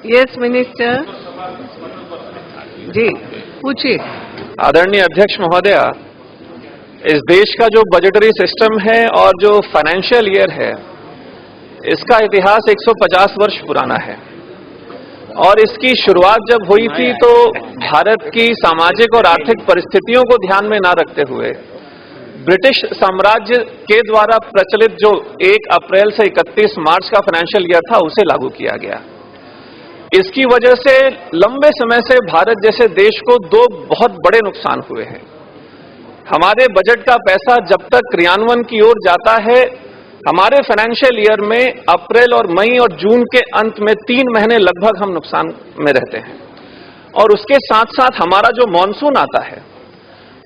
Yes minister जी पूछिए। आदरणीय अध्यक्ष महोदया, इस देश का जो बजटरी सिस्टम है और जो फाइनेंशियल ईयर है, इसका इतिहास 150 वर्ष पुराना है और इसकी शुरुआत जब हुई थी तो भारत की सामाजिक और आर्थिक परिस्थितियों को ध्यान में न रखते हुए ब्रिटिश साम्राज्य के द्वारा प्रचलित जो 1 अप्रैल से 31 मार्च का फाइनेंशियल ईयर था, उसे लागू किया गया। इसकी वजह से लंबे समय से भारत जैसे देश को 2 बहुत बड़े नुकसान हुए हैं। हमारे बजट का पैसा जब तक क्रियान्वयन की ओर जाता है, हमारे फाइनेंशियल ईयर में अप्रैल और मई और जून के अंत में 3 महीने लगभग हम नुकसान में रहते हैं। और उसके साथ साथ हमारा जो मॉनसून आता है,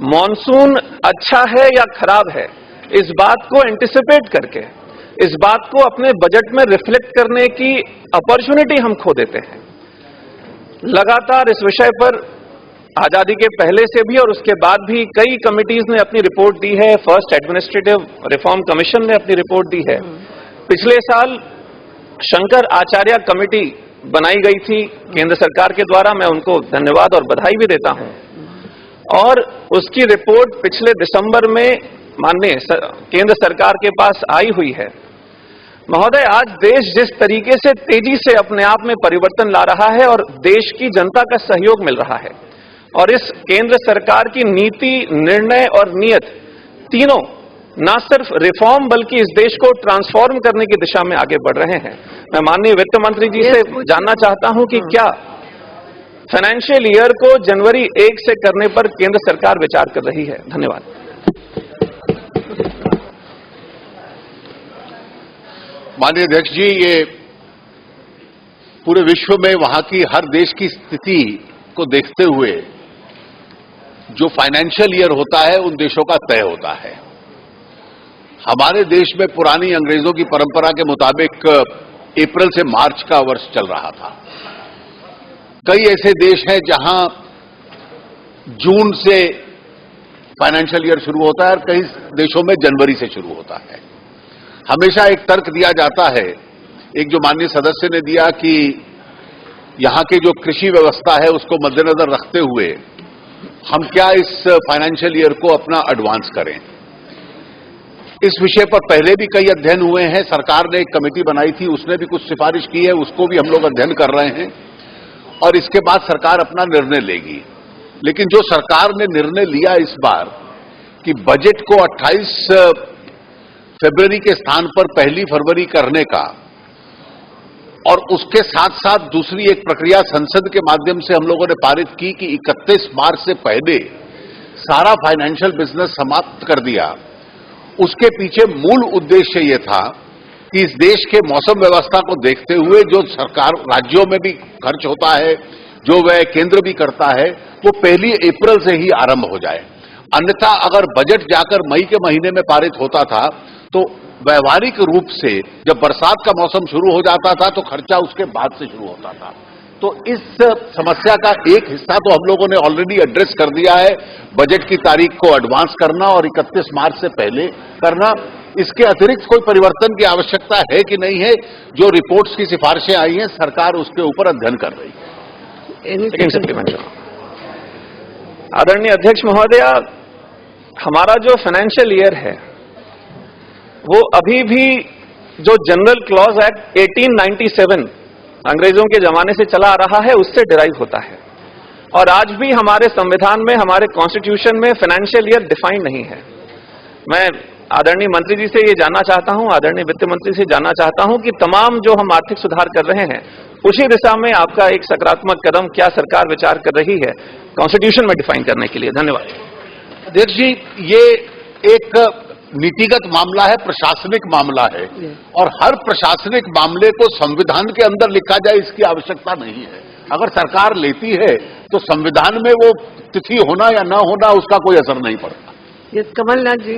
मॉनसून अच्छा है या खराब है, इस बात को एंटिसिपेट करके, इस बात को अपने बजट में रिफ्लेक्ट करने की अपॉर्चुनिटी हम खो देते हैं। लगातार इस विषय पर आजादी के पहले से भी और उसके बाद भी कई कमिटीज ने अपनी रिपोर्ट दी है। फर्स्ट एडमिनिस्ट्रेटिव रिफॉर्म कमीशन ने अपनी रिपोर्ट दी है। पिछले साल शंकर आचार्य कमेटी बनाई गई थी केंद्र सरकार के द्वारा, मैं उनको धन्यवाद और बधाई भी देता हूं। और उसकी रिपोर्ट पिछले दिसंबर में माननीय केंद्र सरकार के पास आई हुई है। महोदय, आज देश जिस तरीके से तेजी से अपने आप में परिवर्तन ला रहा है और देश की जनता का सहयोग मिल रहा है, और इस केंद्र सरकार की नीति, निर्णय और नियत तीनों न सिर्फ रिफॉर्म बल्कि इस देश को ट्रांसफॉर्म करने की दिशा में आगे बढ़ रहे हैं। मैं माननीय वित्त मंत्री जी से जानना चाहता हूं कि क्या फाइनेंशियल ईयर को जनवरी 1 से करने पर केंद्र सरकार विचार कर रही है? धन्यवाद। माननीय अध्यक्ष जी, ये पूरे विश्व में वहां की हर देश की स्थिति को देखते हुए जो फाइनेंशियल ईयर होता है उन देशों का तय होता है। हमारे देश में पुरानी अंग्रेजों की परंपरा के मुताबिक अप्रैल से मार्च का वर्ष चल रहा था। कई ऐसे देश हैं जहां जून से फाइनेंशियल ईयर शुरू होता है और कई देशों में जनवरी से शुरू होता है। हमेशा एक तर्क दिया जाता है, एक जो माननीय सदस्य ने दिया, कि यहां की जो कृषि व्यवस्था है उसको मद्देनजर रखते हुए हम क्या इस फाइनेंशियल ईयर को अपना एडवांस करें। इस विषय पर पहले भी कई अध्ययन हुए हैं। सरकार ने एक कमेटी बनाई थी, उसने भी कुछ सिफारिश की है, उसको भी हम लोग अध्ययन कर रहे हैं और इसके बाद सरकार अपना निर्णय लेगी। लेकिन जो सरकार ने निर्णय लिया इस बार कि बजट को 28 फरवरी के स्थान पर 1 फरवरी करने का, और उसके साथ साथ दूसरी एक प्रक्रिया संसद के माध्यम से हम लोगों ने पारित की कि 31 मार्च से पहले सारा फाइनेंशियल बिजनेस समाप्त कर दिया। उसके पीछे मूल उद्देश्य यह था कि इस देश के मौसम व्यवस्था को देखते हुए जो सरकार राज्यों में भी खर्च होता है, जो वह केंद्र भी करता है, वो 1 अप्रैल से ही आरंभ हो जाए। अन्यथा अगर बजट जाकर मई के महीने में पारित होता था तो व्यवहारिक रूप से जब बरसात का मौसम शुरू हो जाता था तो खर्चा उसके बाद से शुरू होता था। तो इस समस्या का एक हिस्सा तो हम लोगों ने ऑलरेडी एड्रेस कर दिया है, बजट की तारीख को एडवांस करना और 31 मार्च से पहले करना। इसके अतिरिक्त कोई परिवर्तन की आवश्यकता है कि नहीं है, जो रिपोर्ट्स की सिफारिशें आई हैं सरकार उसके ऊपर अध्ययन कर रही है। आदरणीय अध्यक्ष महोदया, हमारा जो फाइनेंशियल ईयर है वो अभी भी जो जनरल क्लॉज एक्ट 1897 अंग्रेजों के जमाने से चला आ रहा है उससे डिराइव होता है। और आज भी हमारे संविधान में, हमारे कॉन्स्टिट्यूशन में फाइनेंशियल ईयर डिफाइन नहीं है। मैं आदरणीय मंत्री जी से ये जानना चाहता हूं, आदरणीय वित्त मंत्री से जानना चाहता हूं कि तमाम जो हम आर्थिक सुधार कर रहे हैं उसी दिशा में आपका एक सकारात्मक कदम क्या सरकार विचार कर रही है कॉन्स्टिट्यूशन में डिफाइन करने के लिए? धन्यवाद। अध्यक्ष जी, ये एक नीतिगत मामला है, प्रशासनिक मामला है, और हर प्रशासनिक मामले को संविधान के अंदर लिखा जाए इसकी आवश्यकता नहीं है। अगर सरकार लेती है तो संविधान में वो तिथि होना या न होना उसका कोई असर नहीं पड़ता। कमलनाथ जी।